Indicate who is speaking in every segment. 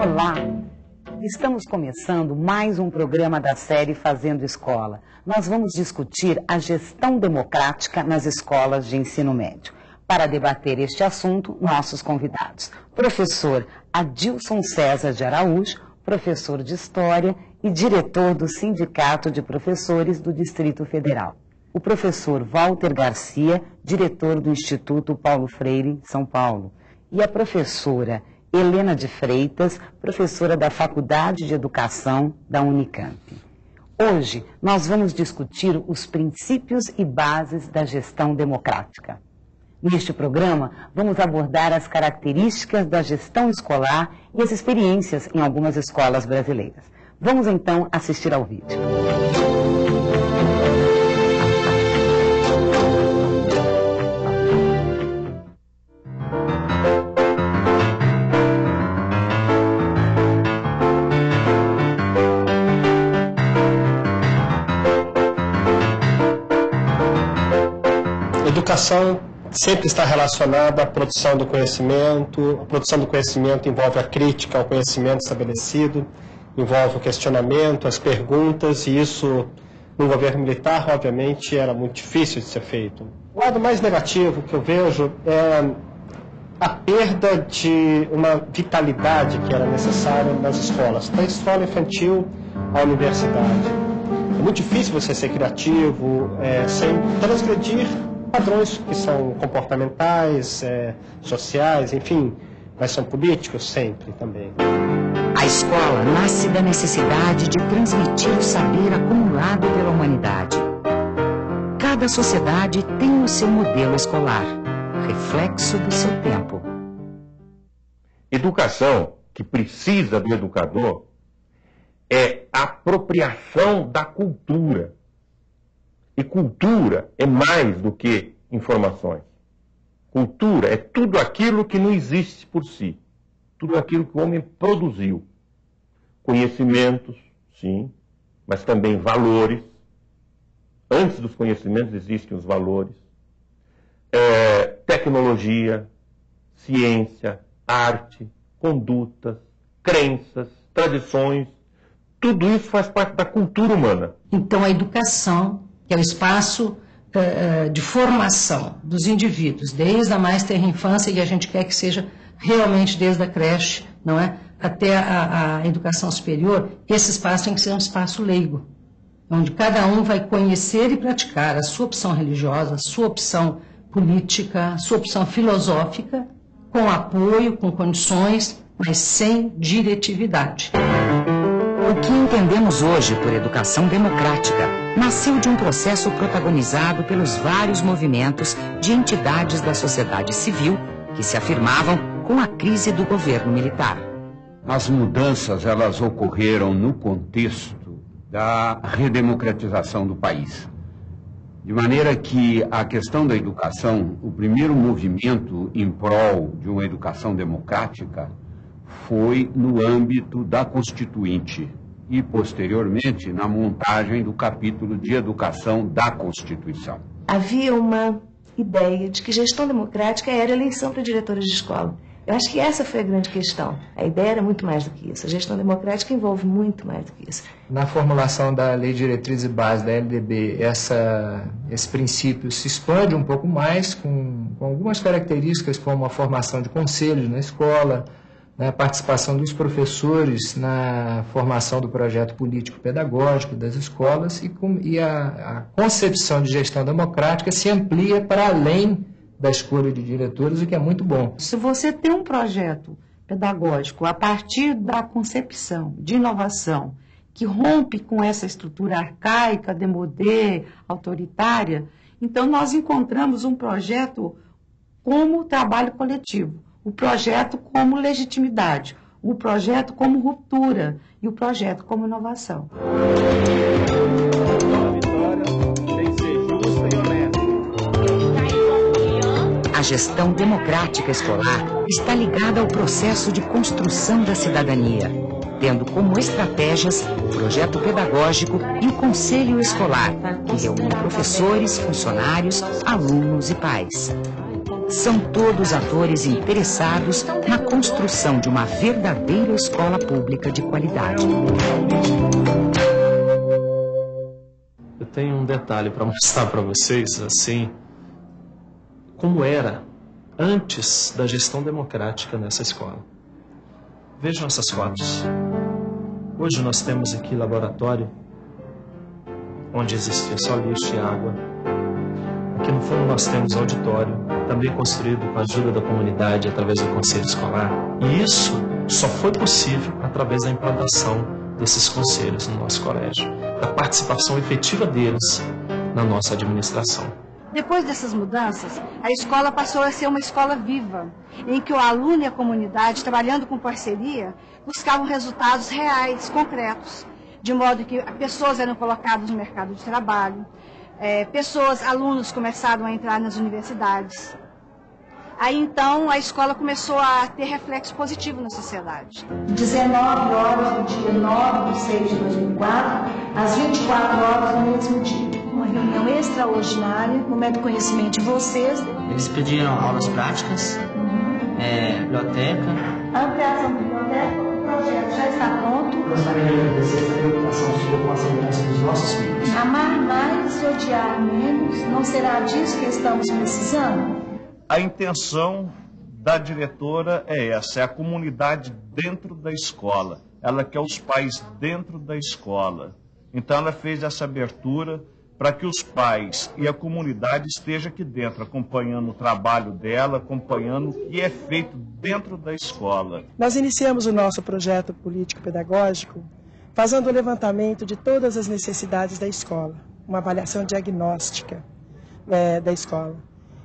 Speaker 1: Olá! Estamos começando mais um programa da série Fazendo Escola. Nós vamos discutir a gestão democrática nas escolas de ensino médio. Para debater este assunto, nossos convidados: professor Adilson César de Araújo, professor de História e diretor do Sindicato de Professores do Distrito Federal. O professor Walter Garcia, diretor do Instituto Paulo Freire, São Paulo. E a professora Helena de Freitas, professora da Faculdade de Educação da Unicamp. Hoje, nós vamos discutir os princípios e bases da gestão democrática. Neste programa, vamos abordar as características da gestão escolar e as experiências em algumas escolas brasileiras. Vamos então assistir ao vídeo.
Speaker 2: Educação sempre está relacionada à produção do conhecimento. A produção do conhecimento envolve a crítica ao conhecimento estabelecido, envolve o questionamento, as perguntas, e isso, no governo militar, obviamente, era muito difícil de ser feito. O lado mais negativo que eu vejo é a perda de uma vitalidade que era necessária nas escolas, da escola infantil à universidade. É muito difícil você ser criativo, sem transgredir padrões que são comportamentais, sociais, enfim, mas são políticos sempre também.
Speaker 3: A escola nasce da necessidade de transmitir o saber acumulado pela humanidade. Cada sociedade tem o seu modelo escolar, reflexo do seu tempo.
Speaker 4: Educação que precisa do educador é a apropriação da cultura. E cultura é mais do que informações. Cultura é tudo aquilo que não existe por si. Tudo aquilo que o homem produziu. Conhecimentos, sim, mas também valores. Antes dos conhecimentos existem os valores. Tecnologia, ciência, arte, condutas, crenças, tradições. Tudo isso faz parte da cultura humana.
Speaker 5: Então a educação, que é o espaço de formação dos indivíduos, desde a mais tenra infância, e a gente quer que seja realmente desde a creche, não é, até a educação superior, esse espaço tem que ser um espaço leigo, onde cada um vai conhecer e praticar a sua opção religiosa, a sua opção política, a sua opção filosófica, com apoio, com condições, mas sem diretividade.
Speaker 3: O que entendemos hoje por educação democrática nasceu de um processo protagonizado pelos vários movimentos de entidades da sociedade civil que se afirmavam com a crise do governo militar.
Speaker 6: As mudanças, elas ocorreram no contexto da redemocratização do país. De maneira que a questão da educação, o primeiro movimento em prol de uma educação democrática foi no âmbito da Constituinte e, posteriormente, na montagem do capítulo de educação da Constituição.
Speaker 7: Havia uma ideia de que gestão democrática era eleição para diretores de escola. Eu acho que essa foi a grande questão. A ideia era muito mais do que isso. A gestão democrática envolve muito mais do que isso.
Speaker 8: Na formulação da Lei de Diretrizes e Bases da LDB, esse princípio se expande um pouco mais, com algumas características, como a formação de conselhos na escola, a participação dos professores na formação do projeto político-pedagógico das escolas, e a concepção de gestão democrática se amplia para além da escolha de diretores, o que é muito bom.
Speaker 9: Se você tem um projeto pedagógico a partir da concepção de inovação que rompe com essa estrutura arcaica, demodê, autoritária, então nós encontramos um projeto como trabalho coletivo, o projeto como legitimidade, o projeto como ruptura e o projeto como inovação.
Speaker 3: A gestão democrática escolar está ligada ao processo de construção da cidadania, tendo como estratégias o projeto pedagógico e o conselho escolar, que reúne professores, funcionários, alunos e pais. São todos atores interessados na construção de uma verdadeira escola pública de qualidade.
Speaker 10: Eu tenho um detalhe para mostrar para vocês, assim, como era antes da gestão democrática nessa escola. Vejam essas fotos. Hoje nós temos aqui laboratório, onde existia só lixo e água. Aqui no fundo nós temos auditório, também construído com a ajuda da comunidade através do conselho escolar. E isso só foi possível através da implantação desses conselhos no nosso colégio, da participação efetiva deles na nossa administração.
Speaker 11: Depois dessas mudanças, a escola passou a ser uma escola viva, em que o aluno e a comunidade, trabalhando com parceria, buscavam resultados reais, concretos, de modo que pessoas eram colocadas no mercado de trabalho, alunos começaram a entrar nas universidades. Aí então a escola começou a ter reflexo positivo na sociedade.
Speaker 7: 19 horas do dia 9 de 6 de 2004, às 24 horas do mesmo dia. Uma reunião extraordinária, no momento do conhecimento de vocês.
Speaker 12: Eles pediram aulas práticas, biblioteca.
Speaker 7: A ampliação da biblioteca, o projeto já está pronto.
Speaker 12: Gostaria de agradecer essa preocupação sua com a segurança dos nossos filhos.
Speaker 7: Amar mais, odiar menos, não será disso que estamos precisando?
Speaker 13: A intenção da diretora é essa, é a comunidade dentro da escola. Ela quer os pais dentro da escola. Então ela fez essa abertura para que os pais e a comunidade estejam aqui dentro, acompanhando o trabalho dela, acompanhando o que é feito dentro da escola.
Speaker 14: Nós iniciamos o nosso projeto político-pedagógico fazendo o levantamento de todas as necessidades da escola, uma avaliação diagnóstica da escola.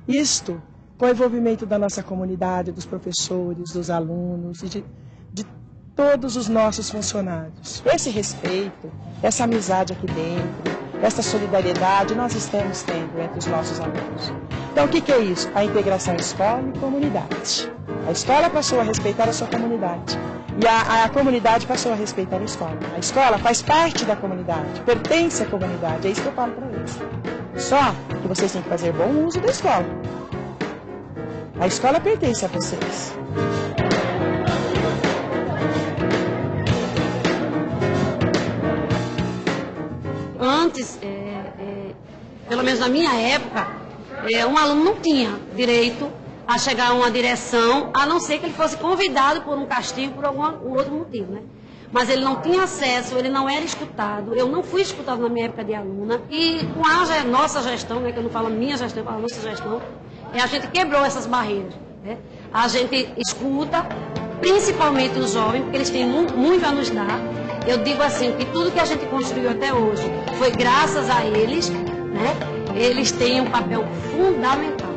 Speaker 14: Isto com o envolvimento da nossa comunidade, dos professores, dos alunos e de todos os nossos funcionários. Esse respeito, essa amizade aqui dentro, essa solidariedade nós estamos tendo entre os nossos alunos. Então o que é isso? A integração escola e comunidade. A escola passou a respeitar a sua comunidade e a comunidade passou a respeitar a escola. A escola faz parte da comunidade, pertence à comunidade, é isso que eu falo para eles. Só que vocês têm que fazer bom uso da escola. A escola pertence a vocês.
Speaker 15: Antes, pelo menos na minha época, um aluno não tinha direito a chegar a uma direção, a não ser que ele fosse convidado por um castigo, por algum outro motivo, né? Mas ele não tinha acesso, ele não era escutado, eu não fui escutado na minha época de aluna, e com a nossa gestão, né, que eu não falo minha gestão, eu falo nossa gestão, a gente quebrou essas barreiras, né? A gente escuta, principalmente os jovens, porque eles têm muito a nos dar. Eu digo assim, que tudo que a gente construiu até hoje foi graças a eles, né? Eles têm um papel fundamental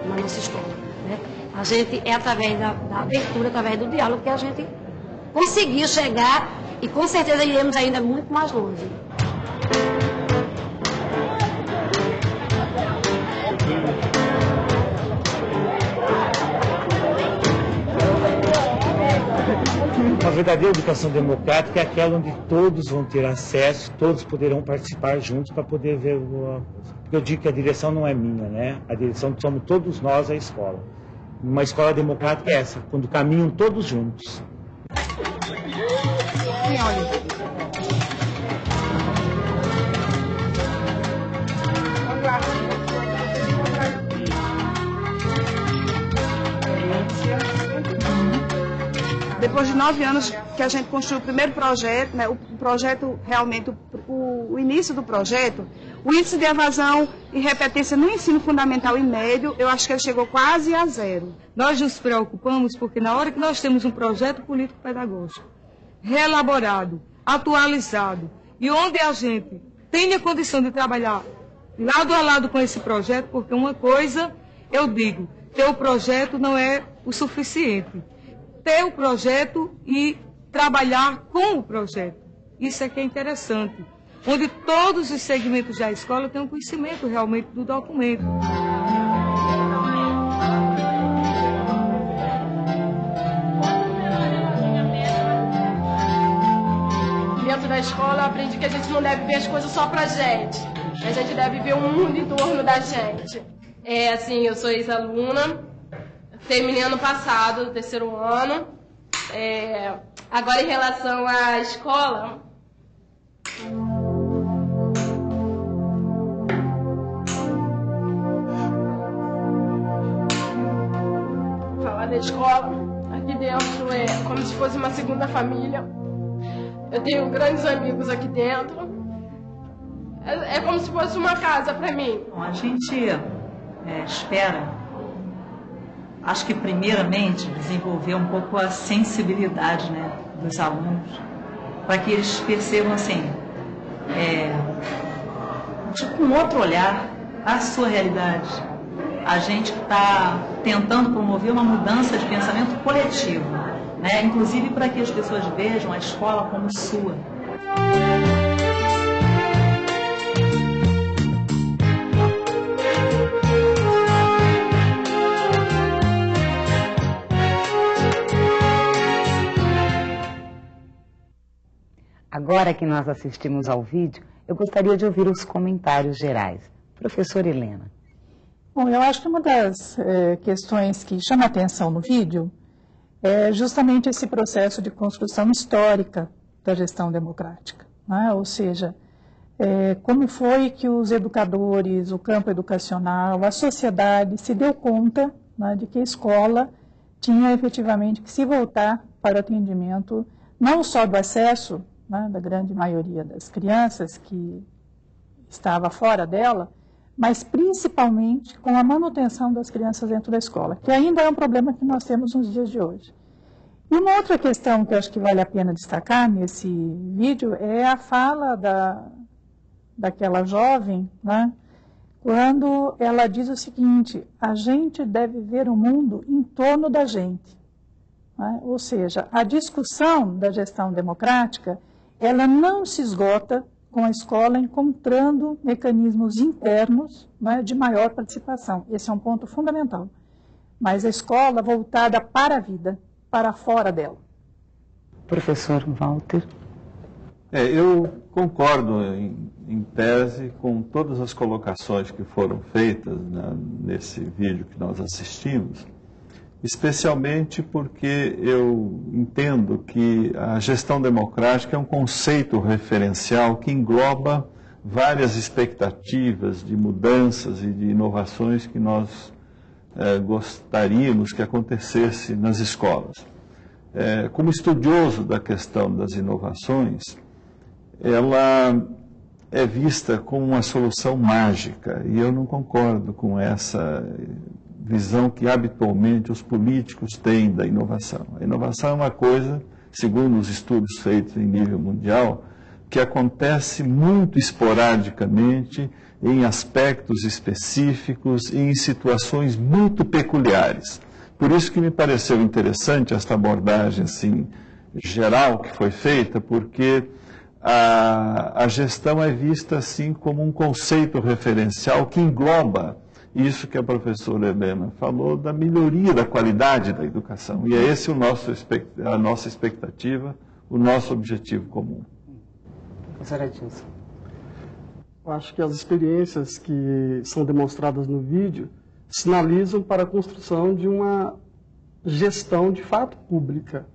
Speaker 15: na nossa escola, né? A gente é através da abertura, através do diálogo que a gente conseguiu chegar e com certeza iremos ainda muito mais longe.
Speaker 16: Uma verdadeira educação democrática é aquela onde todos vão ter acesso, todos poderão participar juntos para poder ver porque eu digo que a direção não é minha, né? A direção somos todos nós, a escola. Uma escola democrática é essa, quando caminham todos juntos.
Speaker 11: Depois de 9 anos que a gente construiu o primeiro projeto, né, o projeto realmente, o início do projeto, o índice de evasão e repetência no ensino fundamental e médio, eu acho que ele chegou quase a 0.
Speaker 9: Nós nos preocupamos porque na hora que nós temos um projeto político-pedagógico reelaborado, atualizado, e onde a gente tem a condição de trabalhar lado a lado com esse projeto, porque uma coisa, eu digo, ter o projeto não é o suficiente. Ter o projeto e trabalhar com o projeto. Isso é que é interessante. Onde todos os segmentos da escola têm um conhecimento realmente do documento.
Speaker 17: Dentro da escola eu aprendi que a gente não deve ver as coisas só pra gente. A gente deve ver o mundo em torno da gente. Assim, eu sou ex-aluna terminei ano passado, terceiro ano. Agora, em relação à escola... Falar da escola, aqui dentro é como se fosse uma segunda família. Eu tenho grandes amigos aqui dentro. É como se fosse uma casa para mim.
Speaker 18: Bom, a gente espera, acho que primeiramente, desenvolver um pouco a sensibilidade, né, dos alunos, para que eles percebam assim, tipo um outro olhar à sua realidade. A gente está tentando promover uma mudança de pensamento coletivo, né, inclusive para que as pessoas vejam a escola como sua.
Speaker 1: Agora que nós assistimos ao vídeo, eu gostaria de ouvir os comentários gerais. Professora Helena.
Speaker 19: Bom, eu acho que uma das questões que chama a atenção no vídeo é justamente esse processo de construção histórica da gestão democrática, né? Ou seja, como foi que os educadores, o campo educacional, a sociedade se deu conta, né, de que a escola tinha efetivamente que se voltar para o atendimento não só do acesso, né, da grande maioria das crianças que estava fora dela, mas principalmente com a manutenção das crianças dentro da escola, que ainda é um problema que nós temos nos dias de hoje. E uma outra questão que eu acho que vale a pena destacar nesse vídeo é a fala daquela jovem, né, quando ela diz o seguinte: a gente deve ver o mundo em torno da gente. Né? Ou seja, a discussão da gestão democrática, ela não se esgota com a escola encontrando mecanismos internos, né, de maior participação. Esse é um ponto fundamental. Mas a escola voltada para a vida, para fora dela.
Speaker 1: Professor Walter.
Speaker 20: Eu concordo em tese com todas as colocações que foram feitas, né, nesse vídeo que nós assistimos, especialmente porque eu entendo que a gestão democrática é um conceito referencial que engloba várias expectativas de mudanças e de inovações que nós gostaríamos que acontecesse nas escolas. Como estudioso da questão das inovações, ela é vista como uma solução mágica, e eu não concordo com essa visão que habitualmente os políticos têm da inovação. A inovação é uma coisa, segundo os estudos feitos em nível mundial, que acontece muito esporadicamente, em aspectos específicos e em situações muito peculiares. Por isso que me pareceu interessante esta abordagem assim, geral que foi feita, porque a gestão é vista assim como um conceito referencial que engloba isso que a professora Helena falou, da melhoria da qualidade da educação. E é esse a nossa expectativa, o nosso objetivo comum.
Speaker 1: Professora Edilson.
Speaker 21: Eu acho que as experiências que são demonstradas no vídeo sinalizam para a construção de uma gestão de fato pública.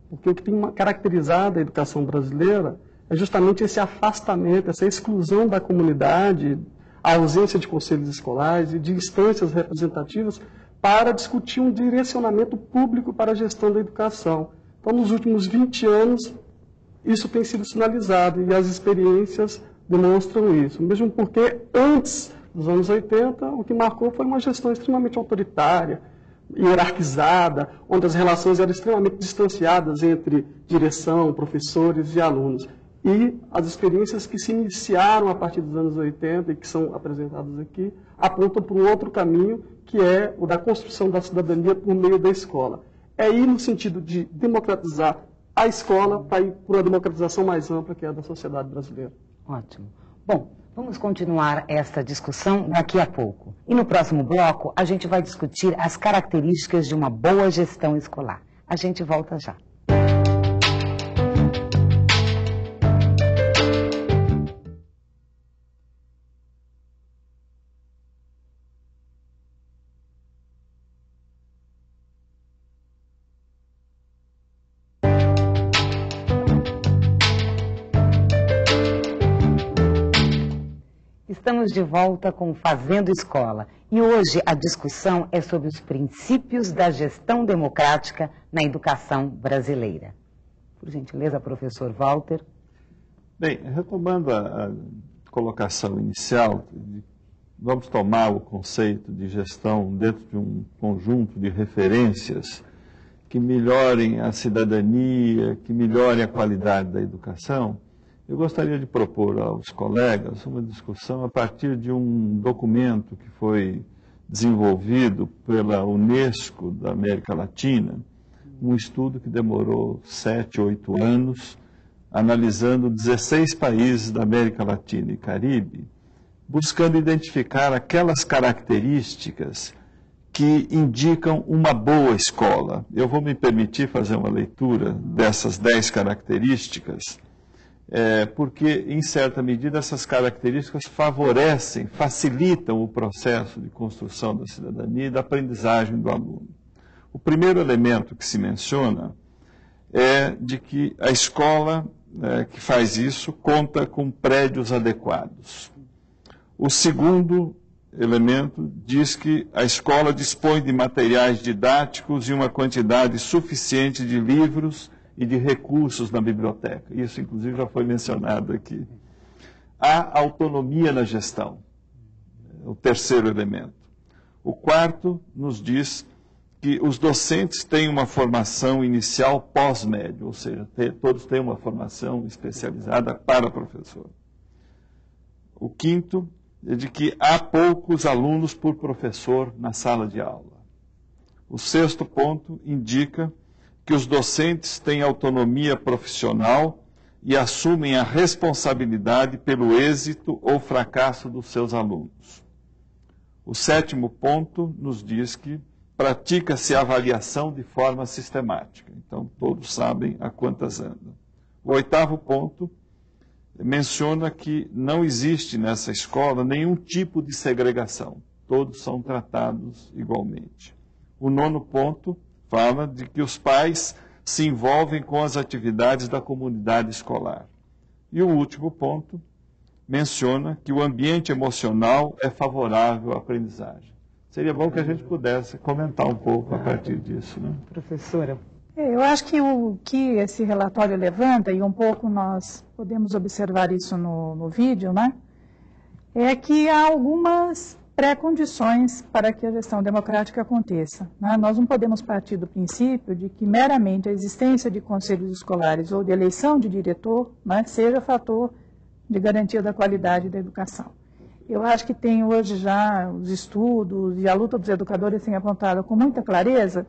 Speaker 21: Porque o que tem caracterizado a educação brasileira é justamente esse afastamento, essa exclusão da comunidade, a ausência de conselhos escolares e de instâncias representativas para discutir um direcionamento público para a gestão da educação. Então, nos últimos 20 anos, isso tem sido sinalizado e as experiências demonstram isso. Mesmo porque, antes dos anos 80, o que marcou foi uma gestão extremamente autoritária, hierarquizada, onde as relações eram extremamente distanciadas entre direção, professores e alunos. E as experiências que se iniciaram a partir dos anos 80 e que são apresentadas aqui, apontam para um outro caminho, que é o da construção da cidadania por meio da escola. É ir no sentido de democratizar a escola para ir para uma democratização mais ampla, que é a da sociedade brasileira.
Speaker 1: Ótimo. Bom, vamos continuar esta discussão daqui a pouco. E no próximo bloco, a gente vai discutir as características de uma boa gestão escolar. A gente volta já. Estamos de volta com Fazendo Escola e hoje a discussão é sobre os princípios da gestão democrática na educação brasileira. Por gentileza, professor Walter.
Speaker 20: Bem, retomando a colocação inicial, vamos tomar o conceito de gestão dentro de um conjunto de referências que melhorem a cidadania, que melhorem a qualidade da educação. Eu gostaria de propor aos colegas uma discussão a partir de um documento que foi desenvolvido pela Unesco da América Latina, um estudo que demorou 7, 8 anos, analisando 16 países da América Latina e Caribe, buscando identificar aquelas características que indicam uma boa escola. Eu vou me permitir fazer uma leitura dessas 10 características, porque, em certa medida, essas características favorecem, facilitam o processo de construção da cidadania e da aprendizagem do aluno. O primeiro elemento que se menciona é de que a escola que faz isso conta com prédios adequados. O segundo elemento diz que a escola dispõe de materiais didáticos e uma quantidade suficiente de livros e de recursos na biblioteca. Isso, inclusive, já foi mencionado aqui. Há autonomia na gestão, o terceiro elemento. O quarto nos diz que os docentes têm uma formação inicial pós-médio, ou seja, todos têm uma formação especializada para professor. O quinto é de que há poucos alunos por professor na sala de aula. O sexto ponto indica que os docentes têm autonomia profissional e assumem a responsabilidade pelo êxito ou fracasso dos seus alunos. O sétimo ponto nos diz que pratica-se a avaliação de forma sistemática. Então, todos sabem a quantas andam. O oitavo ponto menciona que não existe nessa escola nenhum tipo de segregação. Todos são tratados igualmente. O nono ponto fala de que os pais se envolvem com as atividades da comunidade escolar. E o último ponto menciona que o ambiente emocional é favorável à aprendizagem. Seria bom que a gente pudesse comentar um pouco a partir disso, né?
Speaker 1: Professora.
Speaker 19: Eu acho que o que esse relatório levanta, e um pouco nós podemos observar isso no vídeo, né? É que há algumas pré-condições para que a gestão democrática aconteça, né? Nós não podemos partir do princípio de que meramente a existência de conselhos escolares ou de eleição de diretor, né, seja fator de garantia da qualidade da educação. Eu acho que tem hoje já os estudos e a luta dos educadores têm apontado com muita clareza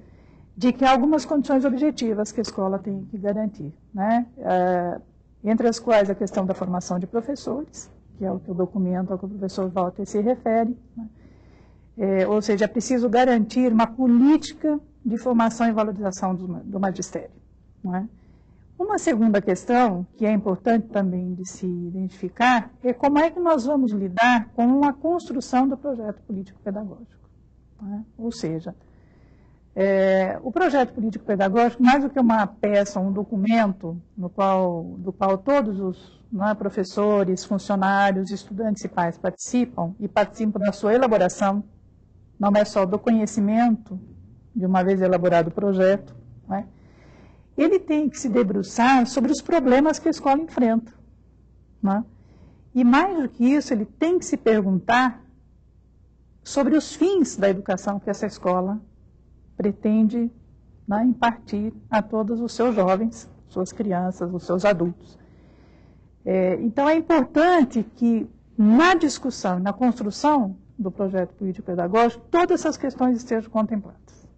Speaker 19: de que há algumas condições objetivas que a escola tem que garantir, né? Entre as quais a questão da formação de professores, que é o que o documento ao que o professor Walter se refere, né? Ou seja, é preciso garantir uma política de formação e valorização do magistério, não é? Uma segunda questão, que é importante também de se identificar, é como é que nós vamos lidar com a construção do projeto político-pedagógico, né? Ou seja, o projeto político-pedagógico, mais do que uma peça, um documento do qual todos os professores, funcionários, estudantes e pais participam da sua elaboração, não é só do conhecimento, de uma vez elaborado o projeto, né? Ele tem que se debruçar sobre os problemas que a escola enfrenta, né? E mais do que isso, ele tem que se perguntar sobre os fins da educação que essa escola pretende, né, impartir a todos os seus jovens, suas crianças, os seus adultos. Então, é importante que, na discussão, na construção do projeto político-pedagógico, todas essas questões estejam contempladas.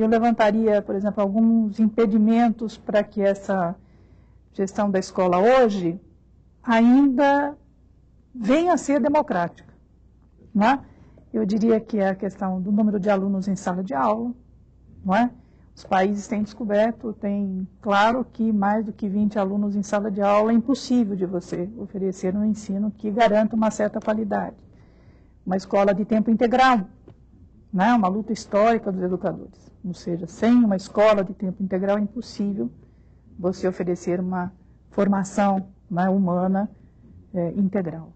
Speaker 19: Eu levantaria, por exemplo, alguns impedimentos para que essa gestão da escola hoje ainda venha a ser democrática, né? Eu diria que é a questão do número de alunos em sala de aula, não é? Os países têm descoberto, claro que mais do que 20 alunos em sala de aula é impossível de você oferecer um ensino que garanta uma certa qualidade. Uma escola de tempo integral, né? Uma luta histórica dos educadores. Ou seja, sem uma escola de tempo integral é impossível você oferecer uma formação, né, humana integral.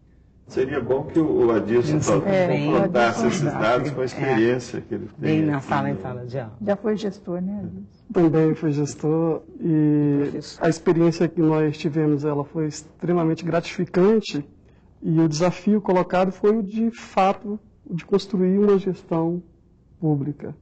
Speaker 20: Seria bom que o Adilson confrontasse esses dados com a experiência que ele tem.
Speaker 1: Bem na sala de aula.
Speaker 19: Já foi gestor, né, Adilson?
Speaker 21: Também fui gestor e a experiência que nós tivemos, ela foi extremamente gratificante e o desafio colocado foi o de fato de construir uma gestão pública,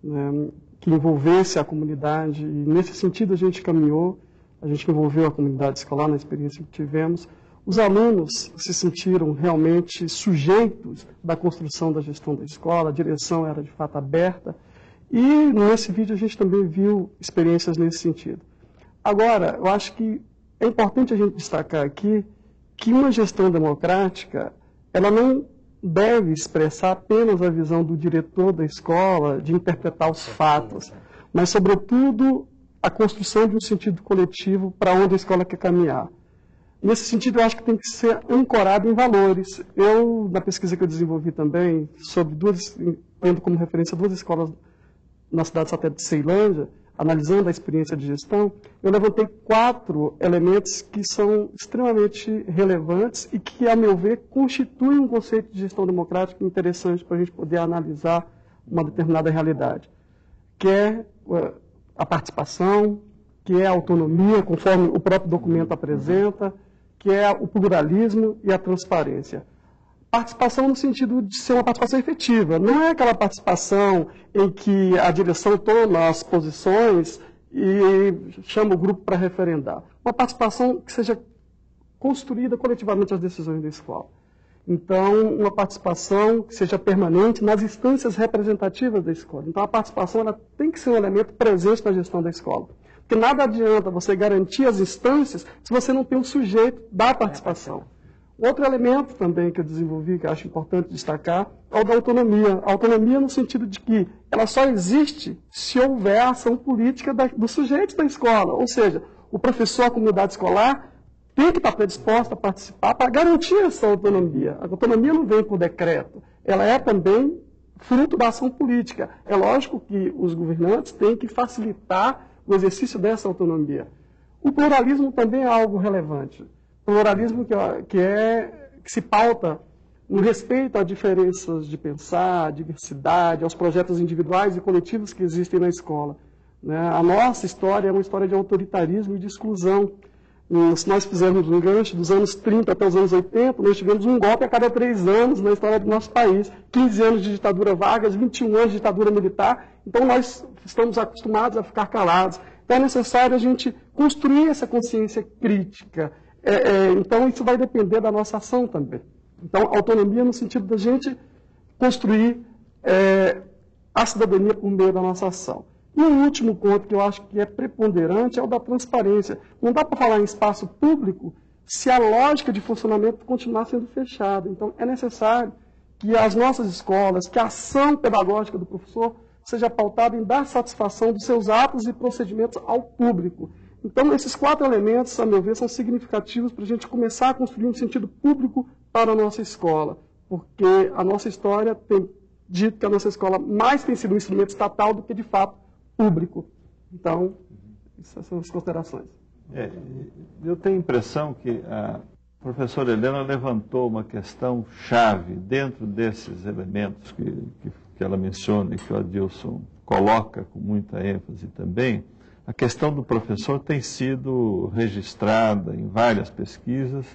Speaker 21: né, que envolvesse a comunidade, e nesse sentido a gente caminhou, a gente envolveu a comunidade escolar na experiência que tivemos. Os alunos se sentiram realmente sujeitos da construção da gestão da escola, a direção era de fato aberta, e nesse vídeo a gente também viu experiências nesse sentido. Agora, eu acho que é importante a gente destacar aqui que uma gestão democrática, ela não deve expressar apenas a visão do diretor da escola, de interpretar os fatos, mas, sobretudo, a construção de um sentido coletivo para onde a escola quer caminhar. Nesse sentido, eu acho que tem que ser ancorado em valores. Eu, na pesquisa que eu desenvolvi também, tendo como referência 2 escolas na cidade satélite de Ceilândia, analisando a experiência de gestão, eu levantei 4 elementos que são extremamente relevantes e que, a meu ver, constituem um conceito de gestão democrática interessante para a gente poder analisar uma determinada realidade, que é a participação, que é a autonomia, conforme o próprio documento apresenta, que é o pluralismo e a transparência. Participação no sentido de ser uma participação efetiva. Não é aquela participação em que a direção toma as posições e chama o grupo para referendar. Uma participação que seja construída coletivamente as decisões da escola. Então, uma participação que seja permanente nas instâncias representativas da escola. Então, a participação ela tem que ser um elemento presente na gestão da escola. Porque nada adianta você garantir as instâncias se você não tem um sujeito da participação. Outro elemento também que eu desenvolvi, que eu acho importante destacar, é o da autonomia. A autonomia no sentido de que ela só existe se houver a ação política dos sujeitos da escola. Ou seja, o professor, a comunidade escolar, tem que estar predisposta a participar para garantir essa autonomia. A autonomia não vem por decreto, ela é também fruto da ação política. É lógico que os governantes têm que facilitar o exercício dessa autonomia. O pluralismo também é algo relevante. Pluralismo que se pauta no respeito a diferenças de pensar, a diversidade, aos projetos individuais e coletivos que existem na escola. Né? A nossa história é uma história de autoritarismo e de exclusão. Se nós fizermos um gancho dos anos 30 até os anos 80, nós tivemos um golpe a cada 3 anos na história do nosso país. 15 anos de ditadura Vargas, 21 anos de ditadura militar. Então nós estamos acostumados a ficar calados. Então é necessário a gente construir essa consciência crítica. Então isso vai depender da nossa ação também. Então autonomia no sentido da gente construir a cidadania por meio da nossa ação. E um último ponto que eu acho que é preponderante é o da transparência. Não dá para falar em espaço público se a lógica de funcionamento continuar sendo fechada. Então é necessário que as nossas escolas, que a ação pedagógica do professor seja pautada em dar satisfação dos seus atos e procedimentos ao público. Então, esses 4 elementos, a meu ver, são significativos para a gente começar a construir um sentido público para a nossa escola, porque a nossa história tem dito que a nossa escola mais tem sido um instrumento estatal do que, de fato, público. Então, essas são as considerações.
Speaker 20: Eu tenho a impressão que a professora Helena levantou uma questão chave dentro desses elementos que ela menciona e que o Adilson coloca com muita ênfase também. A questão do professor tem sido registrada em várias pesquisas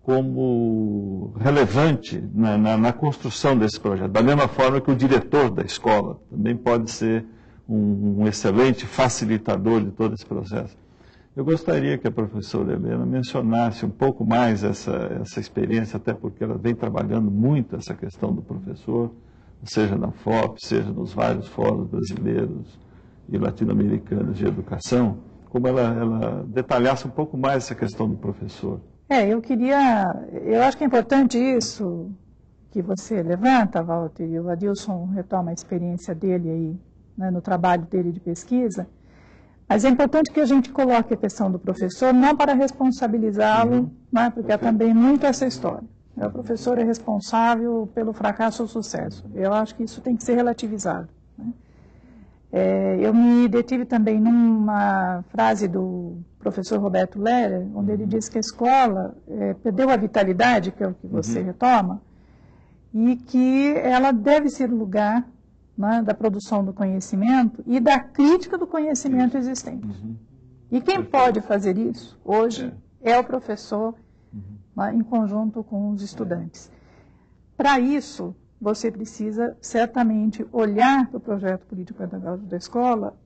Speaker 20: como relevante na construção desse projeto. Da mesma forma que o diretor da escola também pode ser um excelente facilitador de todo esse processo. Eu gostaria que a professora Helena mencionasse um pouco mais essa experiência, até porque ela vem trabalhando muito essa questão do professor, seja na FOP, seja nos vários fóruns brasileiros e latino-americanos de educação, como ela detalhasse um pouco mais essa questão do professor.
Speaker 19: Eu acho que é importante isso que você levanta, Walter, e o Adilson retoma a experiência dele aí, né, no trabalho dele de pesquisa, mas é importante que a gente coloque a questão do professor não para responsabilizá-lo, né, porque é também muito essa história. O professor é responsável pelo fracasso ou sucesso. Eu acho que isso tem que ser relativizado. Né? Eu me detive também numa frase do professor Roberto Lehrer, onde ele diz que a escola perdeu a vitalidade, que é o que você retoma, e que ela deve ser o lugar, né, da produção do conhecimento e da crítica do conhecimento existente. E quem pode fazer isso hoje é o professor, né, em conjunto com os estudantes. Para isso, você precisa certamente olhar para o projeto político-pedagógico da escola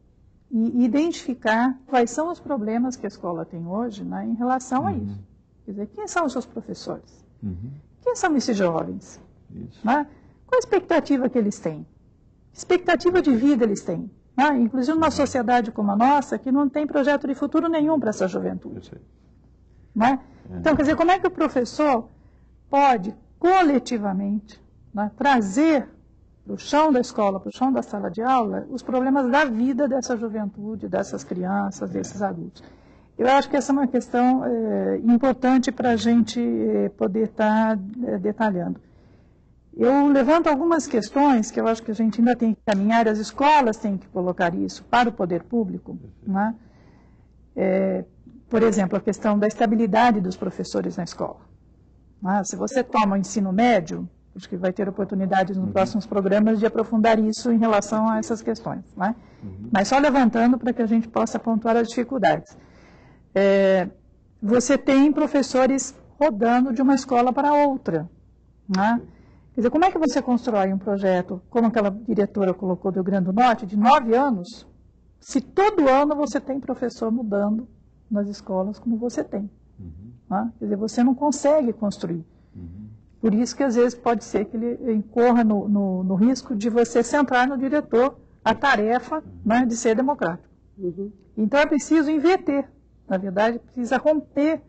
Speaker 19: e identificar quais são os problemas que a escola tem hoje, né, em relação a isso. Quer dizer, quem são os seus professores? Quem são esses jovens? Né? Qual a expectativa que eles têm? Que expectativa de vida eles têm? Né? Inclusive numa sociedade como a nossa, que não tem projeto de futuro nenhum para essa juventude. Né? Então, quer dizer, como é que o professor pode, coletivamente, né, trazer para o chão da escola, para o chão da sala de aula, os problemas da vida dessa juventude, dessas crianças, desses adultos. Eu acho que essa é uma questão importante para a gente poder estar detalhando. Eu levanto algumas questões que eu acho que a gente ainda tem que caminhar, as escolas têm que colocar isso para o poder público, né? Por exemplo, a questão da estabilidade dos professores na escola. Né? Se você toma o ensino médio, acho que vai ter oportunidades nos próximos programas de aprofundar isso em relação a essas questões. Né? Mas só levantando para que a gente possa pontuar as dificuldades. Você tem professores rodando de uma escola para outra. Né? Quer dizer, como é que você constrói um projeto, como aquela diretora colocou do Rio Grande do Norte, de 9 anos, se todo ano você tem professor mudando nas escolas como você tem? Né? Quer dizer, você não consegue construir. Por isso que às vezes pode ser que ele incorra no risco de você centrar no diretor a tarefa, né, de ser democrático. Então é preciso inverter, na verdade, precisa romper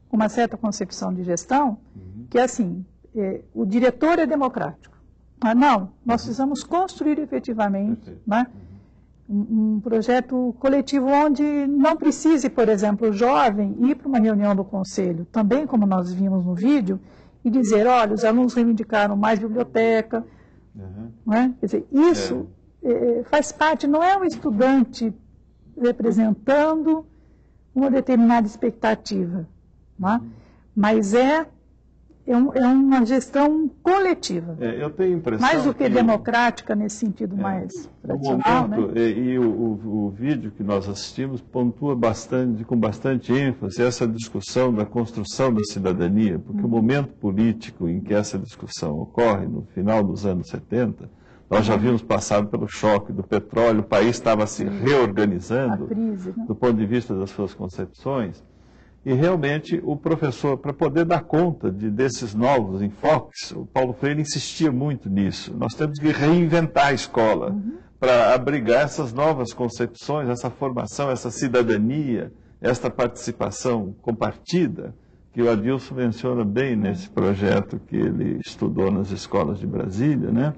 Speaker 19: com uma certa concepção de gestão, que é assim, o diretor é democrático. Mas não, nós precisamos construir efetivamente, né, um projeto coletivo onde não precise, por exemplo, o jovem ir para uma reunião do conselho, também como nós vimos no vídeo, e dizer, olha, os alunos reivindicaram mais biblioteca. Né? Quer dizer, isso faz parte, não é o estudante representando uma determinada expectativa, né? Mas é uma gestão coletiva.
Speaker 20: Eu tenho a impressão
Speaker 19: mais do que democrática nesse sentido mais tradicional.
Speaker 20: No momento, né? E o vídeo que nós assistimos pontua com bastante ênfase essa discussão da construção da cidadania, porque o momento político em que essa discussão ocorre, no final dos anos 70, nós já havíamos passado pelo choque do petróleo, o país estava se reorganizando
Speaker 19: crise, né?
Speaker 20: Do ponto de vista das suas concepções. E realmente o professor, para poder dar conta desses novos enfoques, o Paulo Freire insistia muito nisso. Nós temos que reinventar a escola para abrigar essas novas concepções, essa formação, essa cidadania, esta participação compartida, que o Adilson menciona bem nesse projeto que ele estudou nas escolas de Brasília, né?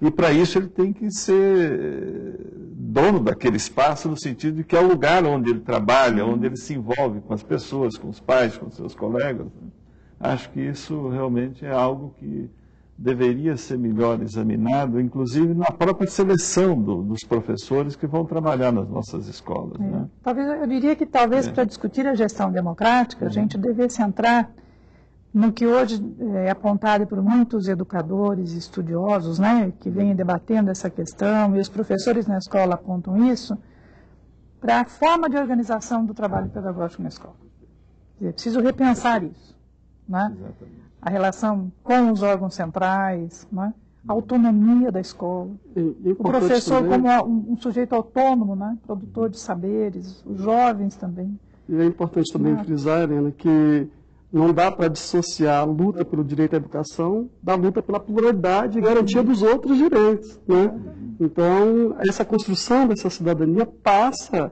Speaker 20: E para isso ele tem que ser dono daquele espaço, no sentido de que é o lugar onde ele trabalha, onde ele se envolve com as pessoas, com os pais, com seus colegas. Né? Acho que isso realmente é algo que deveria ser melhor examinado, inclusive na própria seleção dos professores que vão trabalhar nas nossas escolas. Né?
Speaker 19: Eu diria que talvez para discutir a gestão democrática, a gente devesse entrar no que hoje é apontado por muitos educadores e estudiosos, né, que vêm debatendo essa questão, e os professores na escola apontam isso, para a forma de organização do trabalho pedagógico na escola. É preciso repensar isso. Né? A relação com os órgãos centrais, né? A autonomia da escola, o professor como um sujeito autônomo, né? Produtor de saberes, os jovens também.
Speaker 21: E é importante também frisar, Helena, que não dá para dissociar a luta pelo direito à educação da luta pela pluralidade e garantia dos outros direitos. Né? Então, essa construção dessa cidadania passa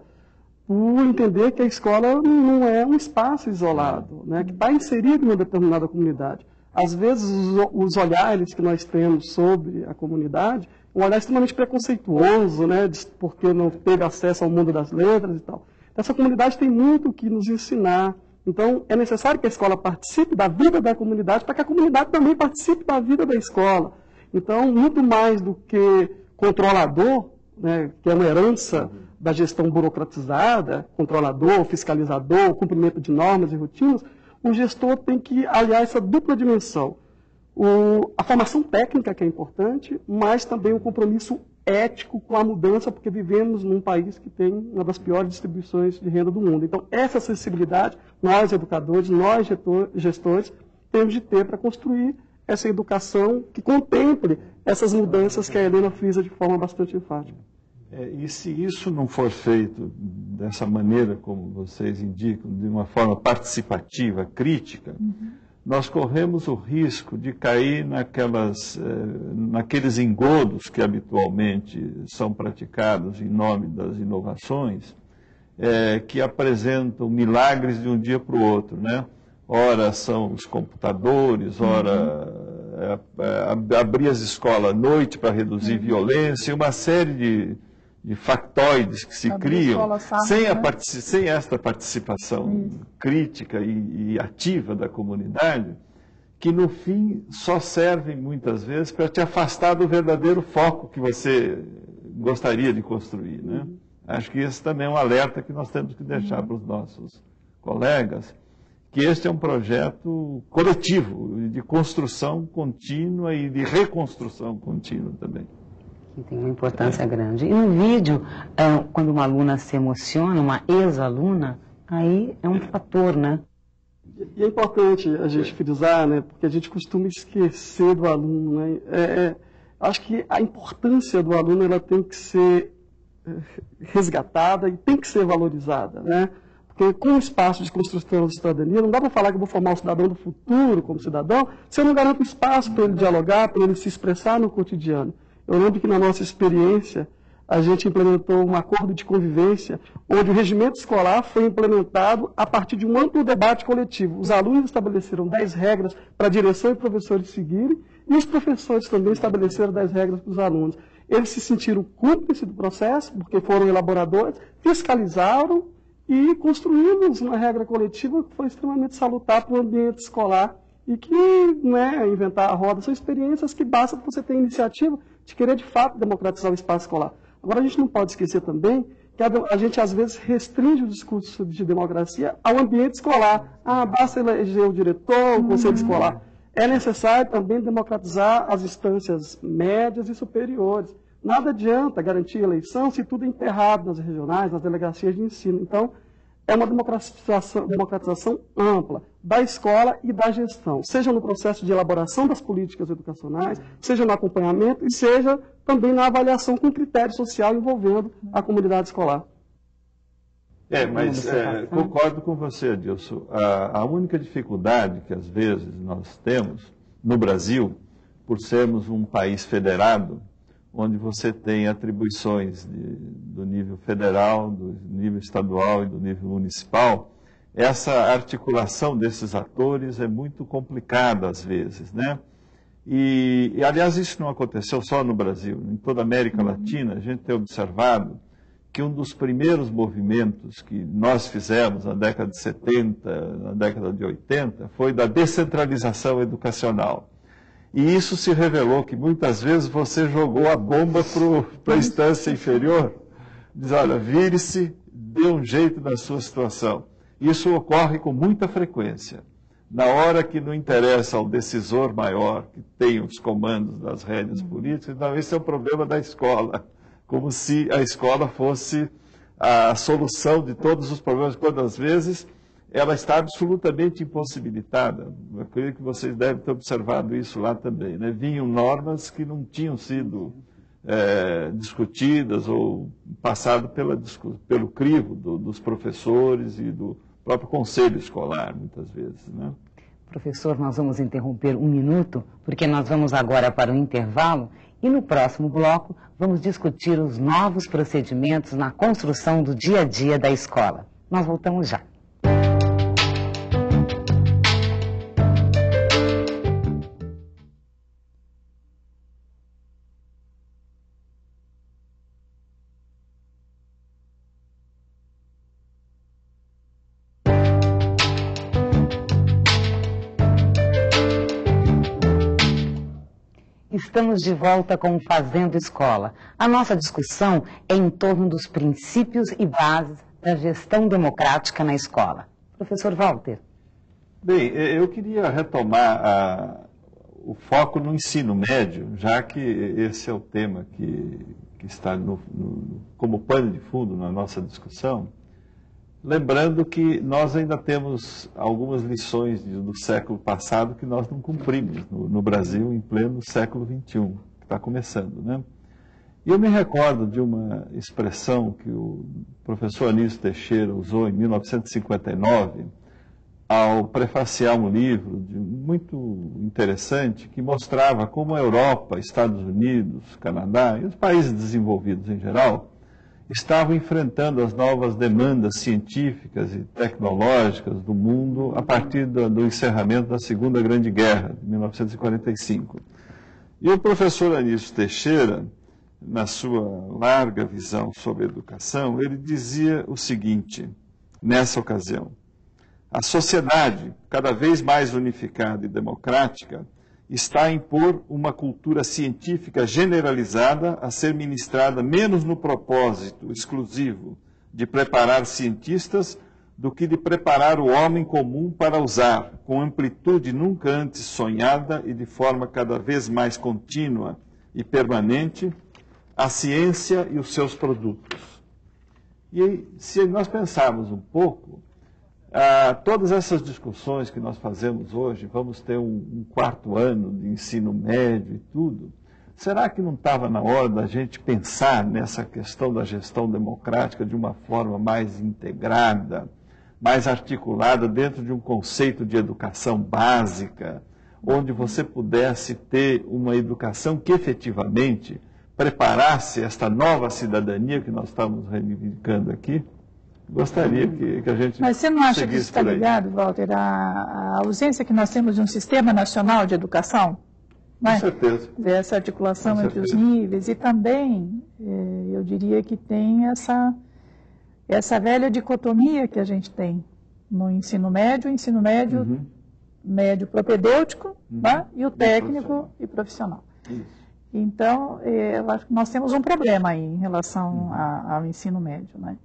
Speaker 21: por entender que a escola não é um espaço isolado, né? Que está inserido em uma determinada comunidade. Às vezes, os olhares que nós temos sobre a comunidade, um olhar extremamente preconceituoso, né? Porque não teve acesso ao mundo das letras e tal. Essa comunidade tem muito o que nos ensinar. Então, é necessário que a escola participe da vida da comunidade para que a comunidade também participe da vida da escola. Então, muito mais do que controlador, né, que é uma herança da gestão burocratizada, controlador, fiscalizador, cumprimento de normas e rotinas, o gestor tem que aliar essa dupla dimensão. A formação técnica, que é importante, mas também o compromisso ético com a mudança, porque vivemos num país que tem uma das piores distribuições de renda do mundo. Então, essa sensibilidade, nós educadores, nós gestores, temos de ter para construir essa educação que contemple essas mudanças que a Helena frisa de forma bastante enfática.
Speaker 20: E se isso não for feito dessa maneira, como vocês indicam, de uma forma participativa, crítica, nós corremos o risco de cair naqueles engodos que habitualmente são praticados em nome das inovações, que apresentam milagres de um dia para o outro, né? Ora são os computadores, ora abrir as escolas à noite para reduzir violência, uma série de factoides que se criam sem esta participação crítica e ativa da comunidade, que no fim só servem muitas vezes para te afastar do verdadeiro foco que você gostaria de construir, né? Acho que esse também é um alerta que nós temos que deixar para os nossos colegas, que este é um projeto coletivo, de construção contínua e de reconstrução contínua também.
Speaker 1: Tem uma importância grande. E no vídeo, quando uma aluna se emociona, uma ex-aluna, aí é um fator, né?
Speaker 21: E é importante a gente frisar, né? Porque a gente costuma esquecer do aluno, né? Acho que a importância do aluno ela tem que ser resgatada e tem que ser valorizada, né? Porque com o espaço de construção de cidadania, não dá para falar que eu vou formar o cidadão do futuro como cidadão, se eu não garanto espaço para ele dialogar, para ele se expressar no cotidiano. Eu lembro que na nossa experiência, a gente implementou um acordo de convivência, onde o regimento escolar foi implementado a partir de um amplo debate coletivo. Os alunos estabeleceram 10 regras para a direção e professores seguirem, e os professores também estabeleceram 10 regras para os alunos. Eles se sentiram cúmplices do processo, porque foram elaboradores, fiscalizaram e construímos uma regra coletiva que foi extremamente salutar para o ambiente escolar. E que não é inventar a roda, são experiências que basta para você ter iniciativa de querer, de fato, democratizar o espaço escolar. Agora, a gente não pode esquecer também que a gente, às vezes, restringe o discurso de democracia ao ambiente escolar. Basta eleger o diretor, o conselho escolar. É necessário também democratizar as instâncias médias e superiores. Nada adianta garantir a eleição se tudo é emperrado nas regionais, nas delegacias de ensino. Então, é uma democratização ampla da escola e da gestão, seja no processo de elaboração das políticas educacionais, seja no acompanhamento e seja também na avaliação com critério social envolvendo a comunidade escolar.
Speaker 20: Concordo com você, Adilson. A única dificuldade que às vezes nós temos no Brasil, por sermos um país federado, onde você tem atribuições do nível federal, do nível estadual e do nível municipal, essa articulação desses atores é muito complicada às vezes, né? E aliás, isso não aconteceu só no Brasil. Em toda a América Latina, a gente tem observado que um dos primeiros movimentos que nós fizemos na década de 70, na década de 80, foi da descentralização educacional. E isso se revelou que muitas vezes você jogou a bomba para a instância inferior, diz, olha, vire-se, dê um jeito na sua situação. Isso ocorre com muita frequência. Na hora que não interessa ao decisor maior, que tem os comandos das rédeas políticas, então esse é o problema da escola, como se a escola fosse a solução de todos os problemas, quando às vezes ela está absolutamente impossibilitada. Eu creio que vocês devem ter observado isso lá também, né? Vinham normas que não tinham sido discutidas ou passado pelo crivo dos professores e do próprio conselho escolar, muitas vezes, né?
Speaker 1: Professor, nós vamos interromper um minuto, porque nós vamos agora para o intervalo e no próximo bloco vamos discutir os novos procedimentos na construção do dia a dia da escola. Nós voltamos já. Estamos de volta com o Fazendo Escola. A nossa discussão é em torno dos princípios e bases da gestão democrática na escola. Professor Walter.
Speaker 20: Bem, eu queria retomar o foco no ensino médio, já que esse é o tema que está como pano de fundo na nossa discussão. Lembrando que nós ainda temos algumas lições do século passado que nós não cumprimos no Brasil em pleno século XXI, que está começando, né? E eu me recordo de uma expressão que o professor Anísio Teixeira usou em 1959, ao prefaciar um livro muito interessante que mostrava como a Europa, Estados Unidos, Canadá e os países desenvolvidos em geral estavam enfrentando as novas demandas científicas e tecnológicas do mundo a partir do encerramento da Segunda Grande Guerra, de 1945. E o professor Anísio Teixeira, na sua larga visão sobre a educação, ele dizia o seguinte, nessa ocasião: a sociedade, cada vez mais unificada e democrática, está a impor uma cultura científica generalizada a ser ministrada menos no propósito exclusivo de preparar cientistas do que de preparar o homem comum para usar, com amplitude nunca antes sonhada e de forma cada vez mais contínua e permanente, a ciência e os seus produtos. E se nós pensarmos um pouco, todas essas discussões que nós fazemos hoje, vamos ter um quarto ano de ensino médio e tudo, será que não estava na hora da gente pensar nessa questão da gestão democrática de uma forma mais integrada, mais articulada dentro de um conceito de educação básica, onde você pudesse ter uma educação que efetivamente preparasse esta nova cidadania que nós estamos reivindicando aqui? Gostaria que a gente.
Speaker 19: Mas você não acha que isso está ligado, Walter, à ausência que nós temos de um sistema nacional de educação?
Speaker 20: Com certeza.
Speaker 19: Essa articulação entre os níveis. E também, eu diria que tem essa velha dicotomia que a gente tem no ensino médio, médio propedêutico, né? E o técnico e profissional. Isso. Então, eu acho que nós temos um problema aí em relação ao ensino médio, né?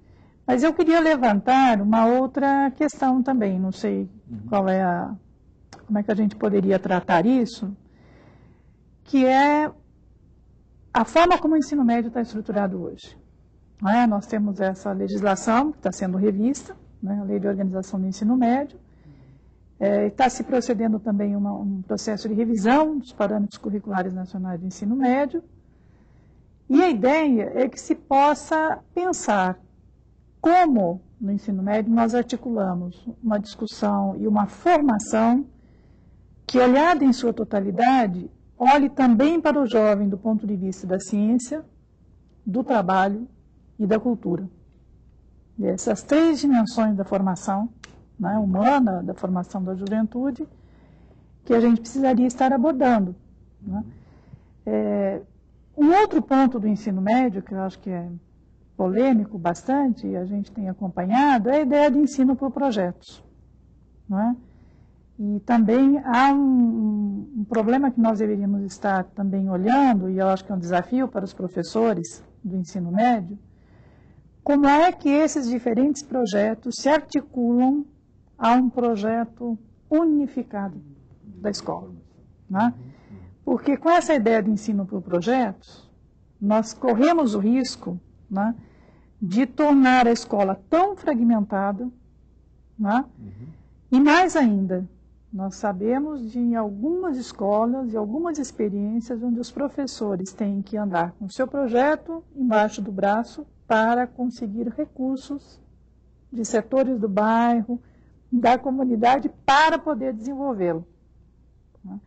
Speaker 19: Mas eu queria levantar uma outra questão também, não sei como é que a gente poderia tratar isso, que é a forma como o ensino médio está estruturado hoje. Não é? Nós temos essa legislação que está sendo revista, né, a Lei de Organização do Ensino Médio, está se procedendo também um processo de revisão dos parâmetros curriculares nacionais de ensino médio, e a ideia é que se possa pensar como, no ensino médio, nós articulamos uma discussão e uma formação que, olhada em sua totalidade, olhe também para o jovem do ponto de vista da ciência, do trabalho e da cultura. E essas três dimensões da formação, né, humana, da formação da juventude, que a gente precisaria estar abordando. Né? Um outro ponto do ensino médio, que eu acho que é polêmico bastante, e a gente tem acompanhado, é a ideia de ensino por projetos. Não é? E também há um problema que nós deveríamos estar também olhando, e eu acho que é um desafio para os professores do ensino médio, como é que esses diferentes projetos se articulam a um projeto unificado da escola. Né? Porque com essa ideia de ensino por projetos, nós corremos o risco, né, de tornar a escola tão fragmentada, né, e mais ainda, nós sabemos de algumas escolas e algumas experiências onde os professores têm que andar com o seu projeto embaixo do braço para conseguir recursos de setores do bairro, da comunidade, para poder desenvolvê-lo. Né?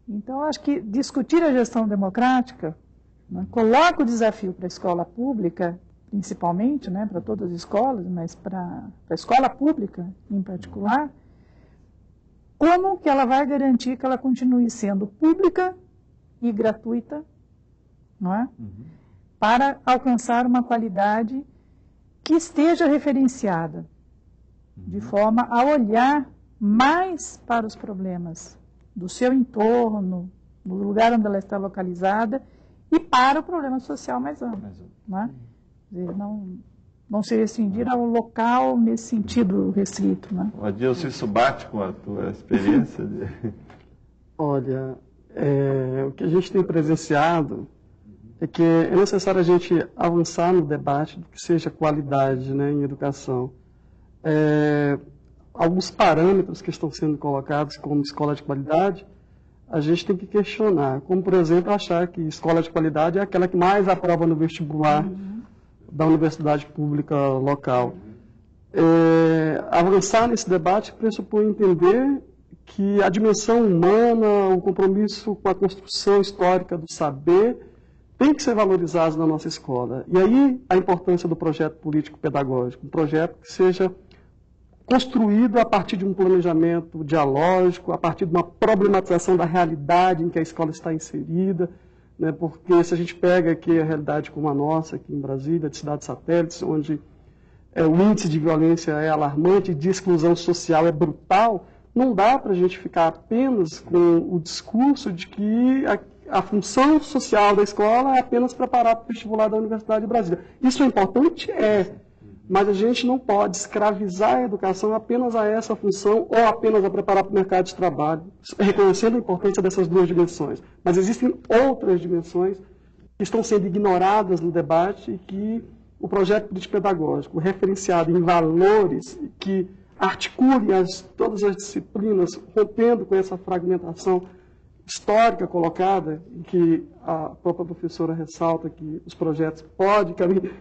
Speaker 19: Então, acho que discutir a gestão democrática, né, coloca o desafio para a escola pública, principalmente, né, para todas as escolas, mas para a escola pública em particular, como que ela vai garantir que ela continue sendo pública e gratuita, não é? Para alcançar uma qualidade que esteja referenciada, de forma a olhar mais para os problemas do seu entorno, no lugar onde ela está localizada e para o problema social mais amplo. Né? Não se restringir ao local nesse sentido restrito. Né?
Speaker 20: Adilson, isso bate com a tua experiência?
Speaker 21: Olha, o que a gente tem presenciado é que é necessário a gente avançar no debate do que seja qualidade, né, em educação. Alguns parâmetros que estão sendo colocados como escola de qualidade, a gente tem que questionar, como, por exemplo, achar que escola de qualidade é aquela que mais aprova no vestibular da universidade pública local. Avançar nesse debate pressupõe entender que a dimensão humana, o compromisso com a construção histórica do saber, tem que ser valorizado na nossa escola. E aí a importância do projeto político-pedagógico, um projeto que seja construído a partir de um planejamento dialógico, a partir de uma problematização da realidade em que a escola está inserida, né? Porque se a gente pega aqui a realidade como a nossa, aqui em Brasília, de cidades satélites, onde o índice de violência é alarmante, de exclusão social é brutal, não dá para a gente ficar apenas com o discurso de que a função social da escola é apenas preparar para o vestibular da Universidade de Brasília. Isso é importante? Mas a gente não pode escravizar a educação apenas a essa função ou apenas a preparar para o mercado de trabalho, reconhecendo a importância dessas duas dimensões. Mas existem outras dimensões que estão sendo ignoradas no debate e que o projeto político-pedagógico, referenciado em valores que articule todas as disciplinas, rompendo com essa fragmentação histórica colocada, em que a própria professora ressalta que os projetos podem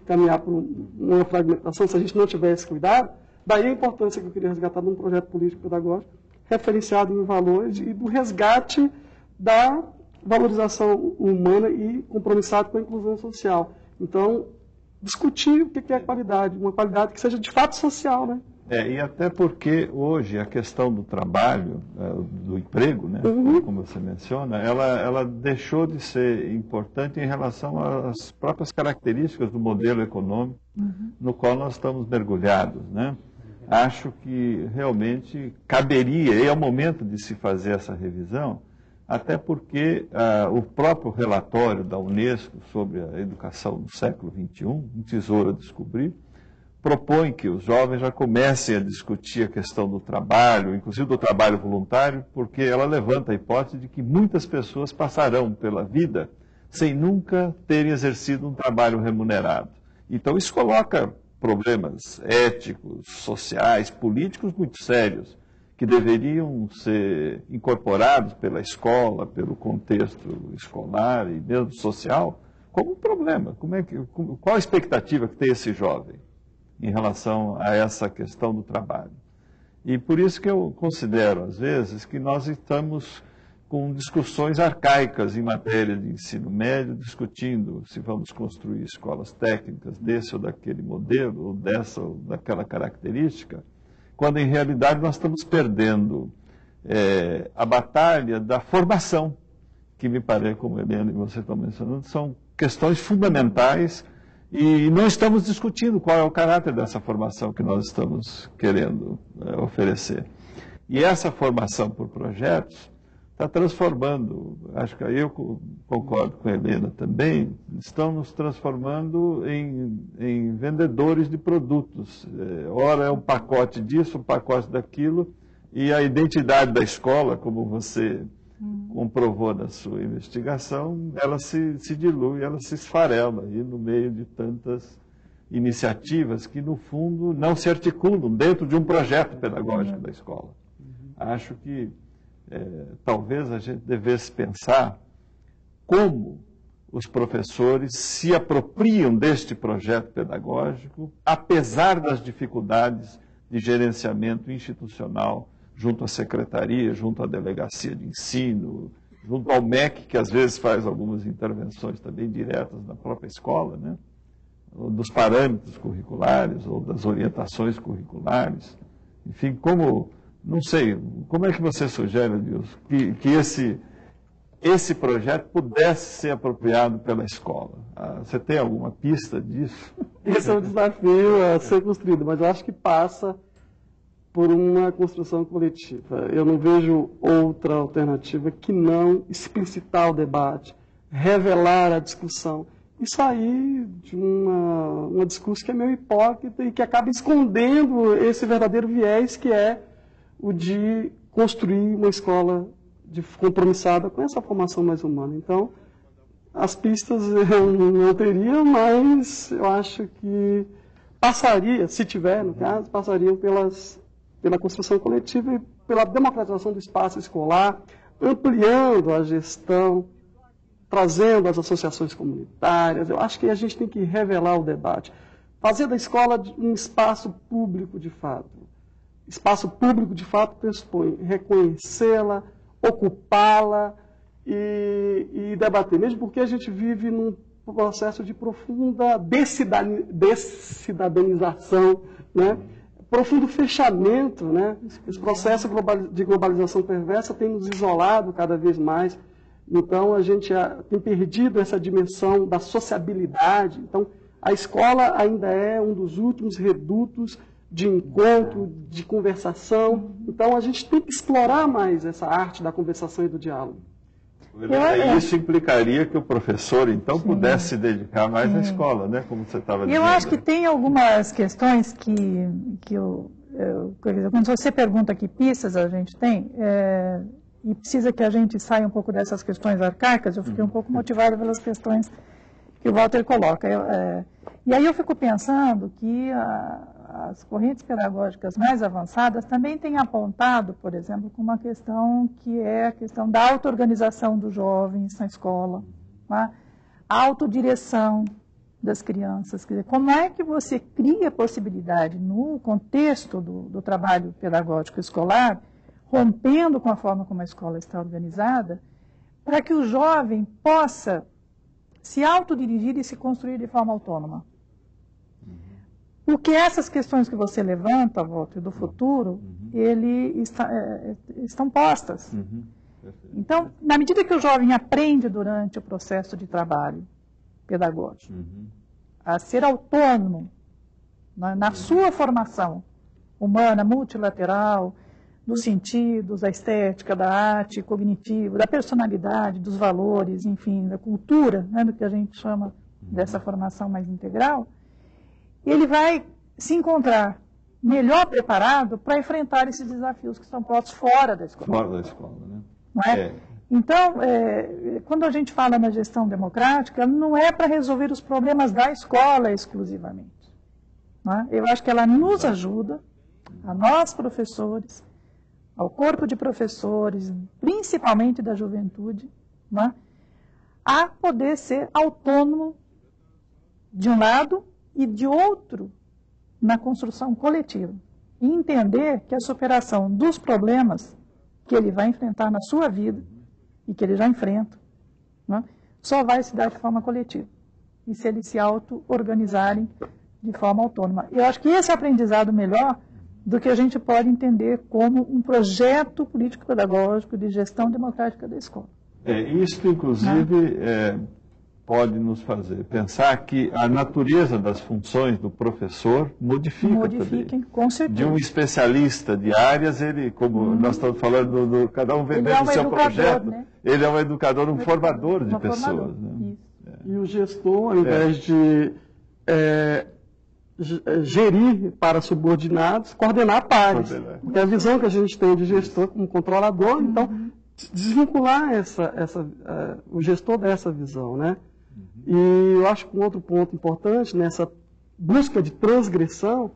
Speaker 21: caminhar por uma fragmentação se a gente não tiver esse cuidado. Daí a importância que eu queria resgatar de um projeto político-pedagógico referenciado em valores e do resgate da valorização humana e compromissado com a inclusão social. Então, discutir o que é qualidade, uma qualidade que seja de fato social, né?
Speaker 20: E até porque hoje a questão do trabalho, do emprego, né, como você menciona, ela deixou de ser importante em relação às próprias características do modelo econômico no qual nós estamos mergulhados, né? Acho que realmente caberia, e é o momento de se fazer essa revisão, até porque o próprio relatório da Unesco sobre a educação no século XXI, um tesouro a descobrir, propõe que os jovens já comecem a discutir a questão do trabalho, inclusive do trabalho voluntário, porque ela levanta a hipótese de que muitas pessoas passarão pela vida sem nunca terem exercido um trabalho remunerado. Então isso coloca problemas éticos, sociais, políticos muito sérios, que deveriam ser incorporados pela escola, pelo contexto escolar e mesmo social, como um problema. Qual a expectativa que tem esse jovem em relação a essa questão do trabalho? E por isso que eu considero, às vezes, que nós estamos com discussões arcaicas em matéria de ensino médio, discutindo se vamos construir escolas técnicas desse ou daquele modelo, ou dessa ou daquela característica, quando em realidade nós estamos perdendo a batalha da formação, que me parece, como Helena e você estão mencionando, são questões fundamentais. E não estamos discutindo qual é o caráter dessa formação que nós estamos querendo oferecer. E essa formação por projetos está transformando, acho que eu concordo com a Helena também, estão nos transformando em vendedores de produtos. Ora é um pacote disso, um pacote daquilo, e a identidade da escola, como você comprovou na sua investigação, ela se dilui, ela se esfarela aí no meio de tantas iniciativas que, no fundo, não se articulam dentro de um projeto pedagógico da escola. Acho que talvez a gente devesse pensar como os professores se apropriam deste projeto pedagógico, apesar das dificuldades de gerenciamento institucional junto à secretaria, junto à delegacia de ensino, junto ao MEC, que às vezes faz algumas intervenções também diretas na própria escola, né? Dos parâmetros curriculares ou das orientações curriculares. Enfim, não sei, como é que você sugere, Adilson, que esse projeto pudesse ser apropriado pela escola? Você tem alguma pista disso?
Speaker 21: Esse é um desafio a ser construído, mas eu acho que passa por uma construção coletiva. Eu não vejo outra alternativa que não explicitar o debate, revelar a discussão e sair de um discurso que é meio hipócrita e que acaba escondendo esse verdadeiro viés que é o de construir uma escola compromissada com essa formação mais humana. Então, as pistas eu não teria, mas eu acho que passaria, se tiver, no caso, passariam pela construção coletiva e pela democratização do espaço escolar, ampliando a gestão, trazendo as associações comunitárias. Eu acho que a gente tem que revelar o debate, fazer da escola um espaço público de fato. Espaço público de fato pressupõe reconhecê-la, ocupá-la e debater, mesmo porque a gente vive num processo de profunda descidadanização, né? Profundo fechamento, né? Esse processo de globalização perversa tem nos isolado cada vez mais. Então, a gente tem perdido essa dimensão da sociabilidade. Então, a escola ainda é um dos últimos redutos de encontro, de conversação. Então, a gente tem que explorar mais essa arte da conversação e do diálogo.
Speaker 20: Isso implicaria que o professor, então, pudesse se dedicar mais à escola, né? Como você estava dizendo.
Speaker 19: Eu acho que tem algumas questões quando você pergunta que pistas a gente tem, e precisa que a gente saia um pouco dessas questões arcaicas, eu fiquei um pouco motivada pelas questões que o Walter coloca. E aí eu fico pensando que as correntes pedagógicas mais avançadas também têm apontado, por exemplo, com uma questão que é a questão da auto-organização dos jovens na escola, tá? A autodireção das crianças. Quer dizer, como é que você cria a possibilidade, no contexto do trabalho pedagógico escolar, rompendo com a forma como a escola está organizada, para que o jovem possa se autodirigir e se construir de forma autônoma. Porque essas questões que você levanta, Walter, do futuro, estão postas. Então, na medida que o jovem aprende durante o processo de trabalho pedagógico a ser autônomo na sua formação humana, multilateral, dos sentidos, da estética, da arte, cognitivo, da personalidade, dos valores, enfim, da cultura, né, do que a gente chama dessa formação mais integral, ele vai se encontrar melhor preparado para enfrentar esses desafios que estão postos fora da escola.
Speaker 20: Fora da escola, né?
Speaker 19: Não é? Então, quando a gente fala na gestão democrática, não é para resolver os problemas da escola exclusivamente. Não é? Eu acho que ela nos ajuda, a nós professores, ao corpo de professores, principalmente da juventude, não é? A poder ser autônomo de um lado e de outro na construção coletiva. E entender que a superação dos problemas que ele vai enfrentar na sua vida e que ele já enfrenta, né, só vai se dar de forma coletiva. E se eles se auto-organizarem de forma autônoma. Eu acho que esse é o aprendizado melhor do que a gente pode entender como um projeto político-pedagógico de gestão democrática da escola.
Speaker 20: Isso, inclusive, pode nos fazer pensar que a natureza das funções do professor modifica também.
Speaker 19: Com certeza.
Speaker 20: De um especialista de áreas, ele, como nós estamos falando, cada um vem dentro do seu projeto, né? Ele é um educador, um formador de pessoas. Né?
Speaker 21: E o gestor, ao invés de gerir para subordinados, coordenar pares. Porque a visão que a gente tem de gestor como controlador, então, desvincular o gestor dessa visão, né? E eu acho que um outro ponto importante nessa busca de transgressão,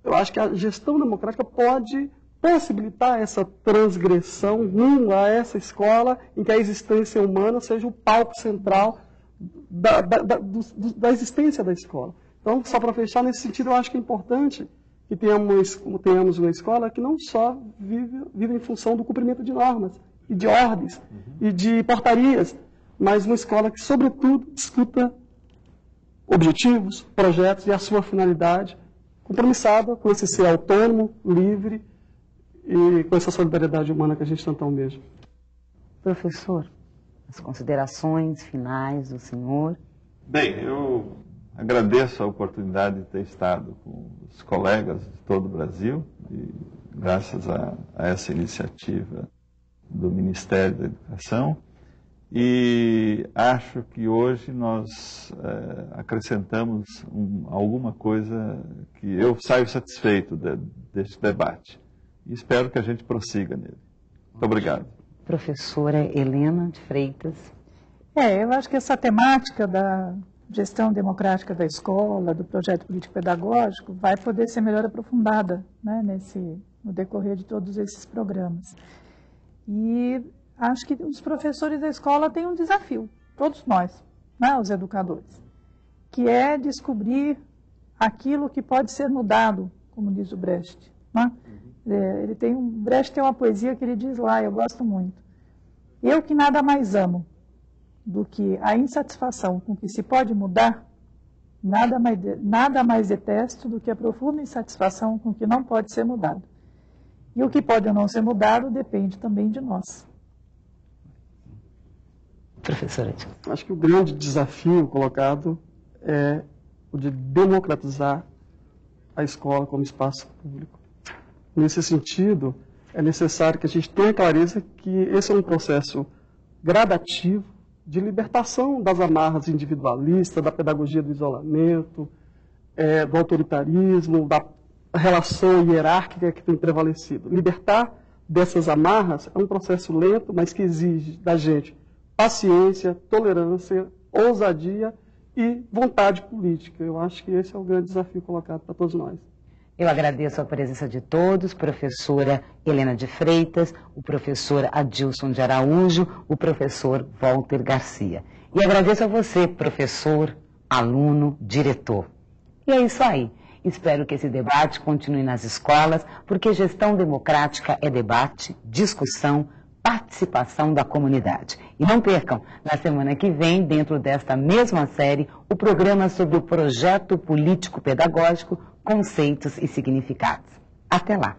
Speaker 21: eu acho que a gestão democrática pode possibilitar essa transgressão rumo a essa escola em que a existência humana seja o palco central da existência da escola. Então, só para fechar, nesse sentido, eu acho que é importante que tenhamos uma escola que não só vive em função do cumprimento de normas, e de ordens, e de portarias, mas uma escola que, sobretudo, discuta objetivos, projetos e a sua finalidade, compromissada com esse ser autônomo, livre e com essa solidariedade humana que a gente tanto almeja.
Speaker 1: Professor, as considerações finais do senhor?
Speaker 20: Bem, eu agradeço a oportunidade de ter estado com os colegas de todo o Brasil, de graças a essa iniciativa do Ministério da Educação, e acho que hoje nós acrescentamos alguma coisa que eu saio satisfeito deste debate. E espero que a gente prossiga nele. Muito obrigado.
Speaker 1: Professora Helena de Freitas.
Speaker 19: Eu acho que essa temática da gestão democrática da escola, do projeto político-pedagógico, vai poder ser melhor aprofundada, né, no decorrer de todos esses programas. E acho que os professores da escola têm um desafio, todos nós, né, os educadores, que é descobrir aquilo que pode ser mudado, como diz o Brecht. Né? Brecht tem uma poesia que ele diz lá, eu gosto muito. Eu que nada mais amo do que a insatisfação com que se pode mudar, nada mais detesto do que a profunda insatisfação com que não pode ser mudado. E o que pode ou não ser mudado depende também de nós.
Speaker 1: Professora.
Speaker 21: Acho que o grande desafio colocado é o de democratizar a escola como espaço público. Nesse sentido, é necessário que a gente tenha clareza que esse é um processo gradativo de libertação das amarras individualistas, da pedagogia do isolamento, do autoritarismo, da relação hierárquica que tem prevalecido. Libertar dessas amarras é um processo lento, mas que exige da gente paciência, tolerância, ousadia e vontade política. Eu acho que esse é o grande desafio colocado para todos nós.
Speaker 1: Eu agradeço a presença de todos, professora Helena de Freitas, o professor Adilson de Araújo, o professor Walter Garcia. E agradeço a você, professor, aluno, diretor. E é isso aí. Espero que esse debate continue nas escolas, porque gestão democrática é debate, discussão, participação da comunidade. E não percam, na semana que vem, dentro desta mesma série, o programa sobre o projeto político-pedagógico, conceitos e significados. Até lá!